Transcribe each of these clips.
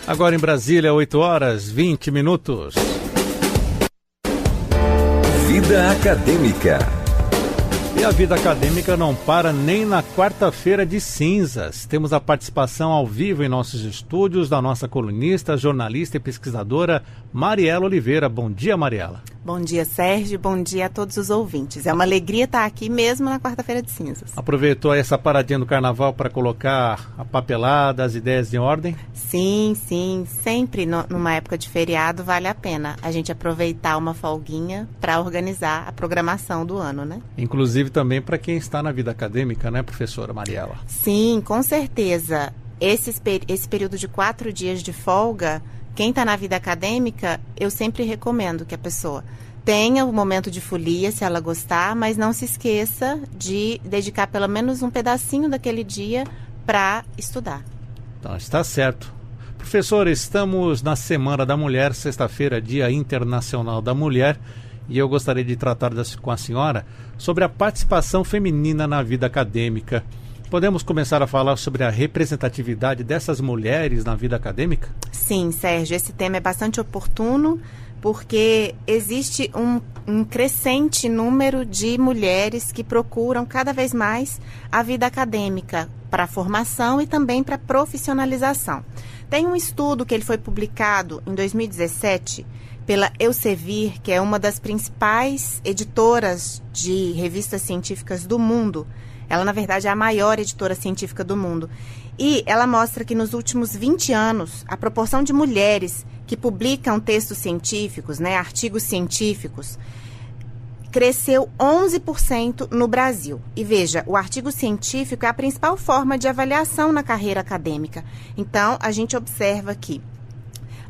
Agora em Brasília, 8h20. Vida Acadêmica. E a vida acadêmica não para nem na quarta-feira de cinzas. Temos a participação ao vivo em nossos estúdios da nossa colunista, jornalista e pesquisadora Mariela Oliveira. Bom dia, Mariela. Bom dia, Sérgio. Bom dia a todos os ouvintes. É uma alegria estar aqui mesmo na quarta-feira de cinzas. Aproveitou essa paradinha do carnaval para colocar a papelada, as ideias em ordem? Sim. Sempre numa época de feriado vale a pena a gente aproveitar uma folguinha para organizar a programação do ano, né? Inclusive também para quem está na vida acadêmica, né, professora Mariela? Sim, com certeza. Esse período de 4 dias de folga, quem está na vida acadêmica, eu sempre recomendo que a pessoa tenha um momento de folia, se ela gostar, mas não se esqueça de dedicar pelo menos um pedacinho daquele dia para estudar. Então, está certo. Professor, estamos na Semana da Mulher, sexta-feira, Dia Internacional da Mulher, e eu gostaria de tratar com a senhora sobre a participação feminina na vida acadêmica. Podemos começar a falar sobre a representatividade dessas mulheres na vida acadêmica? Sim, Sérgio, esse tema é bastante oportuno, porque existe um crescente número de mulheres que procuram cada vez mais a vida acadêmica para a formação e também para a profissionalização. Tem um estudo que ele foi publicado em 2017 pela Elsevier, que é uma das principais editoras de revistas científicas do mundo. Ela, na verdade, é a maior editora científica do mundo. E ela mostra que nos últimos 20 anos, a proporção de mulheres que publicam textos científicos, né, artigos científicos, cresceu 11% no Brasil. E veja, o artigo científico é a principal forma de avaliação na carreira acadêmica. Então, a gente observa que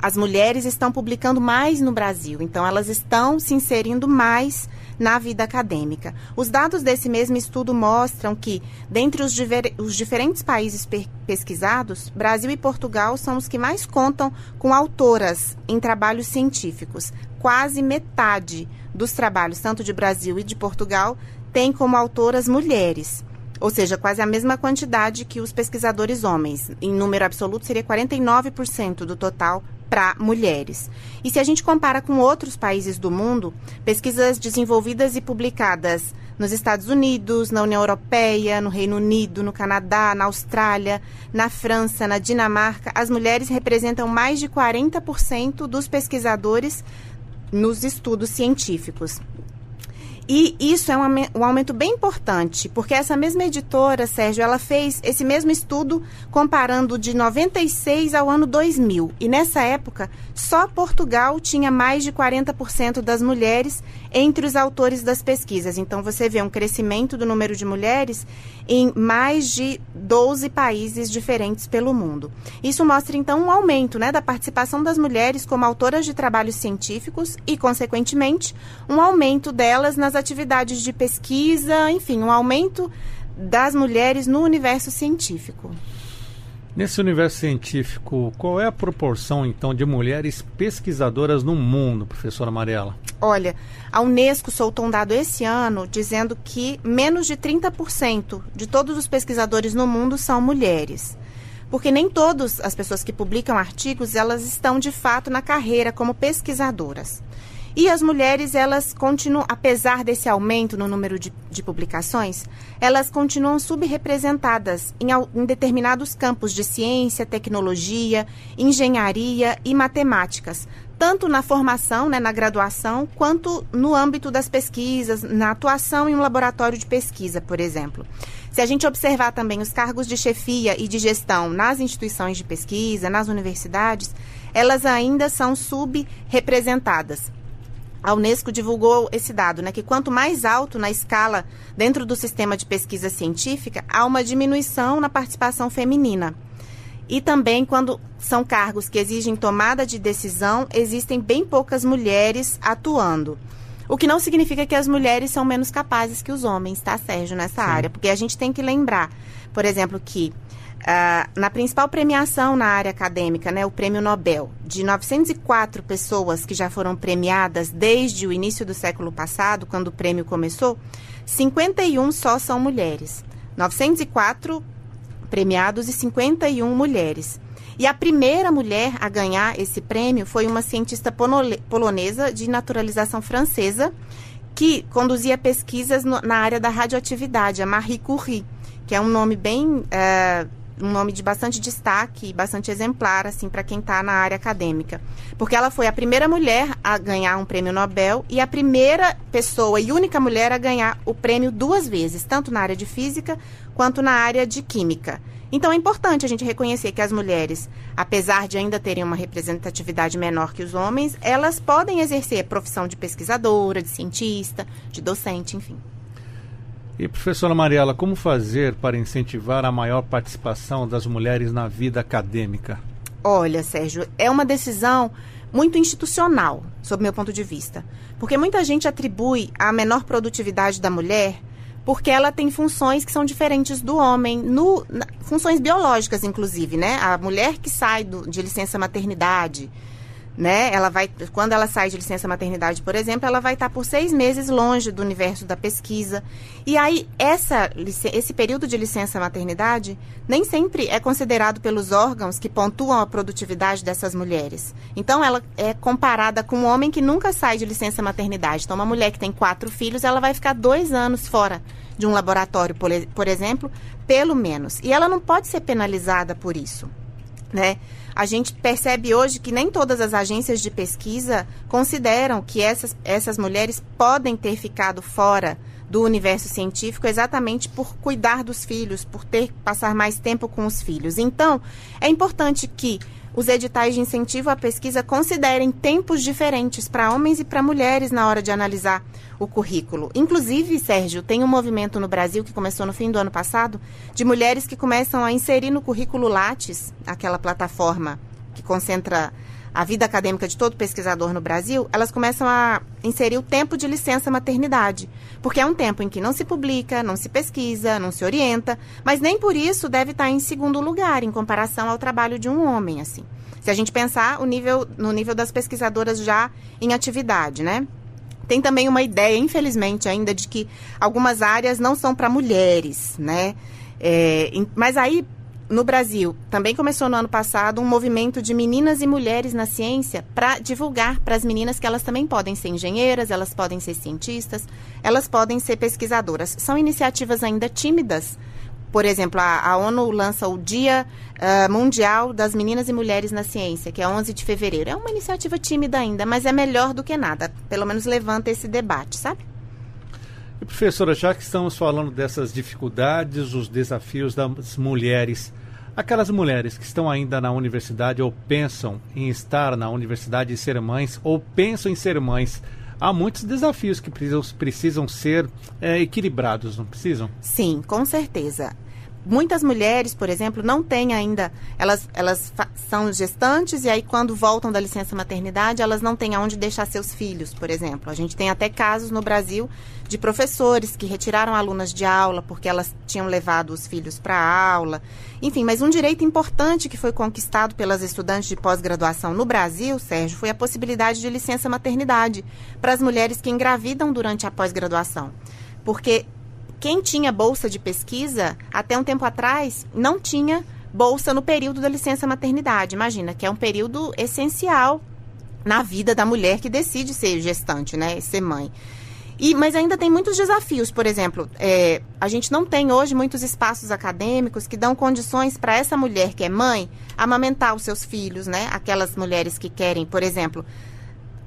as mulheres estão publicando mais no Brasil, então elas estão se inserindo mais na vida acadêmica. Os dados desse mesmo estudo mostram que, dentre os diferentes países pesquisados, Brasil e Portugal são os que mais contam com autoras em trabalhos científicos. Quase metade dos trabalhos, tanto de Brasil e de Portugal, tem como autoras mulheres. Ou seja, quase a mesma quantidade que os pesquisadores homens. Em número absoluto, seria 49% do total para mulheres. E se a gente compara com outros países do mundo, pesquisas desenvolvidas e publicadas nos Estados Unidos, na União Europeia, no Reino Unido, no Canadá, na Austrália, na França, na Dinamarca, as mulheres representam mais de 40% dos pesquisadores nos estudos científicos. E isso é um aumento bem importante, porque essa mesma editora, Sérgio, ela fez esse mesmo estudo comparando de 96 ao ano 2000. E nessa época, só Portugal tinha mais de 40% das mulheres entre os autores das pesquisas. Então, você vê um crescimento do número de mulheres em mais de 12 países diferentes pelo mundo. Isso mostra, então, um aumento, né, da participação das mulheres como autoras de trabalhos científicos e, consequentemente, um aumento delas nas atividades de pesquisa, enfim, um aumento das mulheres no universo científico. Nesse universo científico, qual é a proporção, então, de mulheres pesquisadoras no mundo, professora Mariela? Olha, a Unesco soltou um dado esse ano dizendo que menos de 30% de todos os pesquisadores no mundo são mulheres. Porque nem todas as pessoas que publicam artigos, elas estão, de fato, na carreira como pesquisadoras. E as mulheres, elas continuam, apesar desse aumento no número de publicações, elas continuam subrepresentadas em determinados campos de ciência, tecnologia, engenharia e matemáticas, tanto na formação, né, na graduação, quanto no âmbito das pesquisas, na atuação em um laboratório de pesquisa, por exemplo. Se a gente observar também os cargos de chefia e de gestão nas instituições de pesquisa, nas universidades, elas ainda são subrepresentadas. A Unesco divulgou esse dado, né, que quanto mais alto na escala dentro do sistema de pesquisa científica, há uma diminuição na participação feminina. E também, quando são cargos que exigem tomada de decisão, existem bem poucas mulheres atuando. O que não significa que as mulheres são menos capazes que os homens, tá, Sérgio, nessa área? Porque a gente tem que lembrar, por exemplo, que na principal premiação na área acadêmica, né, o Prêmio Nobel, de 904 pessoas que já foram premiadas desde o início do século passado, quando o prêmio começou, 51 só são mulheres. 904 premiados e 51 mulheres. E a primeira mulher a ganhar esse prêmio foi uma cientista polonesa de naturalização francesa, que conduzia pesquisas na área da radioatividade, a Marie Curie, que é um nome um nome de bastante destaque, bastante exemplar, assim, para quem está na área acadêmica. Porque ela foi a primeira mulher a ganhar um prêmio Nobel e a primeira pessoa e única mulher a ganhar o prêmio 2 vezes, tanto na área de física quanto na área de química. Então é importante a gente reconhecer que as mulheres, apesar de ainda terem uma representatividade menor que os homens, elas podem exercer a profissão de pesquisadora, de cientista, de docente, enfim. E, professora Mariela, como fazer para incentivar a maior participação das mulheres na vida acadêmica? Olha, Sérgio, é uma decisão muito institucional, sob meu ponto de vista. Porque muita gente atribui a menor produtividade da mulher porque ela tem funções que são diferentes do homem, funções biológicas, inclusive, né? A mulher que sai de licença maternidade, né? Quando ela sai de licença maternidade, por exemplo, ela vai estar por 6 meses longe do universo da pesquisa. E aí, esse período de licença maternidade nem sempre é considerado pelos órgãos que pontuam a produtividade dessas mulheres. Então, ela é comparada com um homem que nunca sai de licença maternidade. Então, uma mulher que tem 4 filhos, ela vai ficar 2 anos fora de um laboratório, por exemplo, pelo menos. E ela não pode ser penalizada por isso, né? A gente percebe hoje que nem todas as agências de pesquisa consideram que essas mulheres podem ter ficado fora do universo científico exatamente por cuidar dos filhos, por passar mais tempo com os filhos. Então, é importante que os editais de incentivo à pesquisa considerem tempos diferentes para homens e para mulheres na hora de analisar o currículo. Inclusive, Sérgio, tem um movimento no Brasil que começou no fim do ano passado, de mulheres que começam a inserir no currículo Lattes, aquela plataforma que concentra a vida acadêmica de todo pesquisador no Brasil, elas começam a inserir o tempo de licença maternidade, porque é um tempo em que não se publica, não se pesquisa, não se orienta, mas nem por isso deve estar em segundo lugar em comparação ao trabalho de um homem, assim. Se a gente pensar no nível das pesquisadoras já em atividade, né? Tem também uma ideia, infelizmente ainda, de que algumas áreas não são para mulheres, né? Mas aí, no Brasil, também começou no ano passado um movimento de meninas e mulheres na ciência para divulgar para as meninas que elas também podem ser engenheiras, elas podem ser cientistas, elas podem ser pesquisadoras. São iniciativas ainda tímidas. Por exemplo, a ONU lança o Dia Mundial das Meninas e Mulheres na Ciência, que é 11 de fevereiro. É uma iniciativa tímida ainda, mas é melhor do que nada. Pelo menos levanta esse debate, sabe? E, professora, já que estamos falando dessas dificuldades, os desafios das mulheres, aquelas mulheres que estão ainda na universidade ou pensam em estar na universidade e ser mães, ou pensam em ser mães, há muitos desafios que precisam ser equilibrados, não precisam? Sim, com certeza. Muitas mulheres, por exemplo, não têm ainda, elas são gestantes e aí quando voltam da licença maternidade, elas não têm aonde deixar seus filhos, por exemplo. A gente tem até casos no Brasil de professores que retiraram alunas de aula porque elas tinham levado os filhos para a aula. Enfim, mas um direito importante que foi conquistado pelas estudantes de pós-graduação no Brasil, Sérgio, foi a possibilidade de licença maternidade para as mulheres que engravidam durante a pós-graduação. Porque quem tinha bolsa de pesquisa, até um tempo atrás, não tinha bolsa no período da licença maternidade. Imagina, que é um período essencial na vida da mulher que decide ser gestante, né, ser mãe. Mas ainda tem muitos desafios. Por exemplo, a gente não tem hoje muitos espaços acadêmicos que dão condições para essa mulher que é mãe amamentar os seus filhos, né? Aquelas mulheres que querem, por exemplo,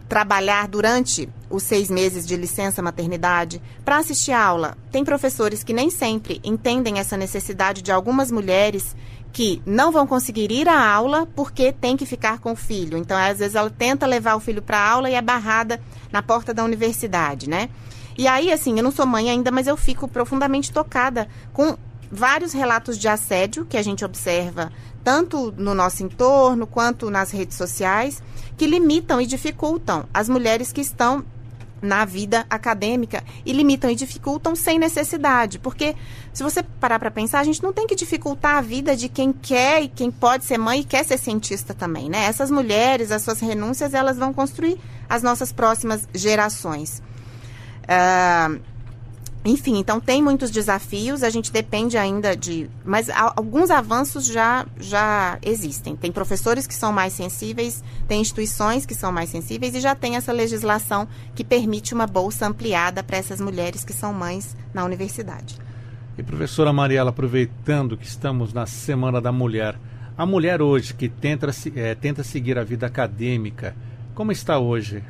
trabalhar durante os 6 meses de licença maternidade para assistir a aula. Tem professores que nem sempre entendem essa necessidade de algumas mulheres que não vão conseguir ir à aula porque tem que ficar com o filho. Então, às vezes, ela tenta levar o filho para a aula e é barrada na porta da universidade, né? E aí, assim, eu não sou mãe ainda, mas eu fico profundamente tocada com vários relatos de assédio que a gente observa tanto no nosso entorno quanto nas redes sociais, que limitam e dificultam as mulheres que estão na vida acadêmica e limitam e dificultam sem necessidade, porque se você parar para pensar, a gente não tem que dificultar a vida de quem quer e quem pode ser mãe e quer ser cientista também, né? Essas mulheres, as suas renúncias, elas vão construir as nossas próximas gerações. Enfim, então tem muitos desafios, a gente depende ainda mas alguns avanços já existem. Tem professores que são mais sensíveis, tem instituições que são mais sensíveis e já tem essa legislação que permite uma bolsa ampliada para essas mulheres que são mães na universidade. E professora Mariela, aproveitando que estamos na Semana da Mulher, a mulher hoje que tenta seguir a vida acadêmica, como está hoje?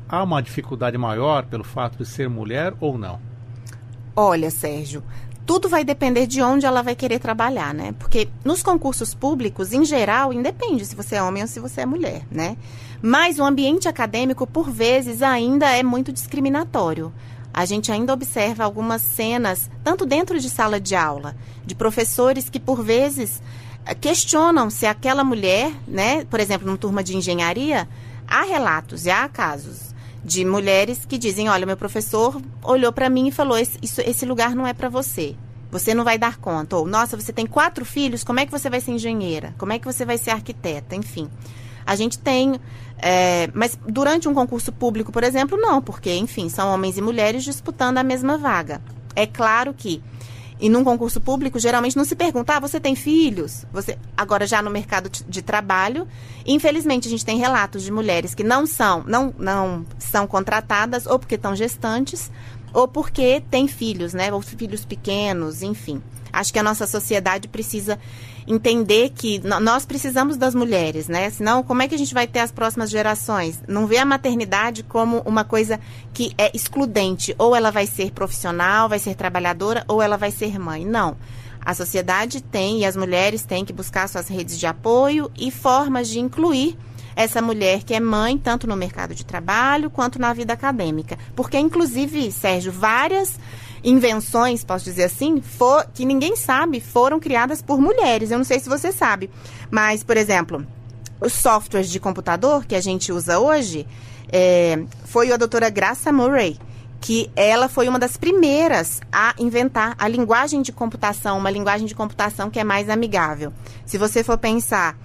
Há uma dificuldade maior pelo fato de ser mulher ou não? Olha, Sérgio, tudo vai depender de onde ela vai querer trabalhar, né? Porque nos concursos públicos, em geral, independe se você é homem ou se você é mulher, né? Mas o ambiente acadêmico, por vezes, ainda é muito discriminatório. A gente ainda observa algumas cenas, tanto dentro de sala de aula, de professores que, por vezes, questionam se aquela mulher, né? Por exemplo, numa turma de engenharia, há relatos e há casos de mulheres que dizem, olha, meu professor olhou para mim e falou, esse lugar não é para você. Você não vai dar conta. Ou, nossa, você tem 4 filhos, como é que você vai ser engenheira? Como é que você vai ser arquiteta? Enfim, a gente tem... mas durante um concurso público, por exemplo, não, porque, enfim, são homens e mulheres disputando a mesma vaga. É claro que, e num concurso público, geralmente não se pergunta, você tem filhos? Agora, já no mercado de trabalho, infelizmente, a gente tem relatos de mulheres que não são contratadas, ou porque estão gestantes, ou porque têm filhos, né? Ou filhos pequenos, enfim. Acho que a nossa sociedade precisa entender que nós precisamos das mulheres, né? Senão, como é que a gente vai ter as próximas gerações? Não vê a maternidade como uma coisa que é excludente. Ou ela vai ser profissional, vai ser trabalhadora, ou ela vai ser mãe. Não. A sociedade tem, e as mulheres têm que buscar suas redes de apoio e formas de incluir essa mulher que é mãe, tanto no mercado de trabalho, quanto na vida acadêmica. Porque, inclusive, Sérgio, várias invenções, posso dizer assim, que ninguém sabe, foram criadas por mulheres. Eu não sei se você sabe, mas, por exemplo, os softwares de computador que a gente usa hoje, foi a doutora Graça Murray, que ela foi uma das primeiras a inventar a linguagem de computação, uma linguagem de computação que é mais amigável. Se você for pensar,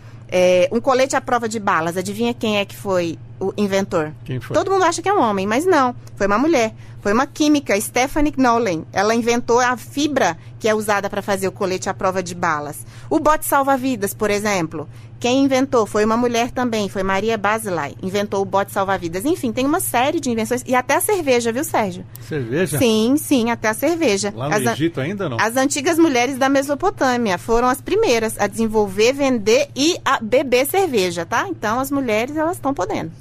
um colete à prova de balas, adivinha quem é que foi o inventor? Quem foi? Todo mundo acha que é um homem, mas não, foi uma mulher. Foi uma química, Stephanie Knowlen. Ela inventou a fibra que é usada para fazer o colete à prova de balas. O bote salva-vidas, por exemplo. Quem inventou foi uma mulher também, foi Maria Bazelay. Inventou o bote salva-vidas. Enfim, tem uma série de invenções. E até a cerveja, viu, Sérgio? Cerveja? Sim, até a cerveja. Lá no Egito ainda não? As antigas mulheres da Mesopotâmia foram as primeiras a desenvolver, vender e a beber cerveja, tá? Então, as mulheres, elas estão podendo.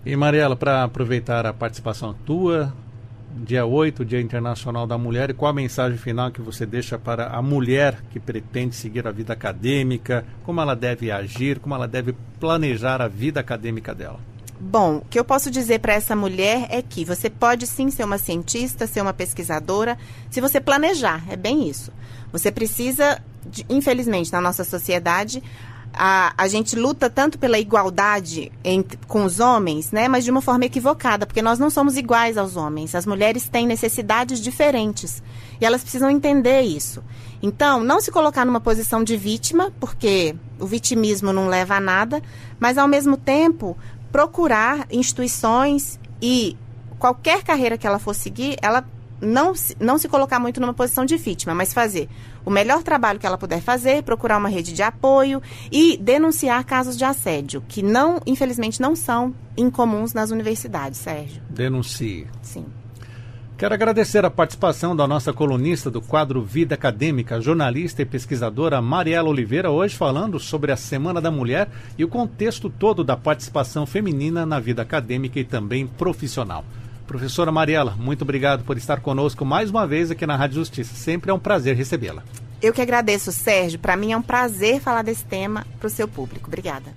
E Mariela, para aproveitar a participação tua, dia 8, Dia Internacional da Mulher, e qual a mensagem final que você deixa para a mulher que pretende seguir a vida acadêmica, como ela deve agir, como ela deve planejar a vida acadêmica dela? Bom, o que eu posso dizer para essa mulher é que você pode sim ser uma cientista, ser uma pesquisadora, se você planejar, é bem isso. Você precisa, infelizmente, na nossa sociedade, a gente luta tanto pela igualdade com os homens, né, mas de uma forma equivocada, porque nós não somos iguais aos homens. As mulheres têm necessidades diferentes e elas precisam entender isso. Então, não se colocar numa posição de vítima, porque o vitimismo não leva a nada, mas, ao mesmo tempo, procurar instituições e qualquer carreira que ela for seguir, ela não se colocar muito numa posição de vítima, mas fazer o melhor trabalho que ela puder fazer, procurar uma rede de apoio e denunciar casos de assédio, que infelizmente não são incomuns nas universidades, Sérgio. Denuncie. Sim. Quero agradecer a participação da nossa colunista do quadro Vida Acadêmica, jornalista e pesquisadora Mariela Oliveira, hoje falando sobre a Semana da Mulher e o contexto todo da participação feminina na vida acadêmica e também profissional. Professora Mariela, muito obrigado por estar conosco mais uma vez aqui na Rádio Justiça. Sempre é um prazer recebê-la. Eu que agradeço, Sérgio. Para mim é um prazer falar desse tema para o seu público. Obrigada.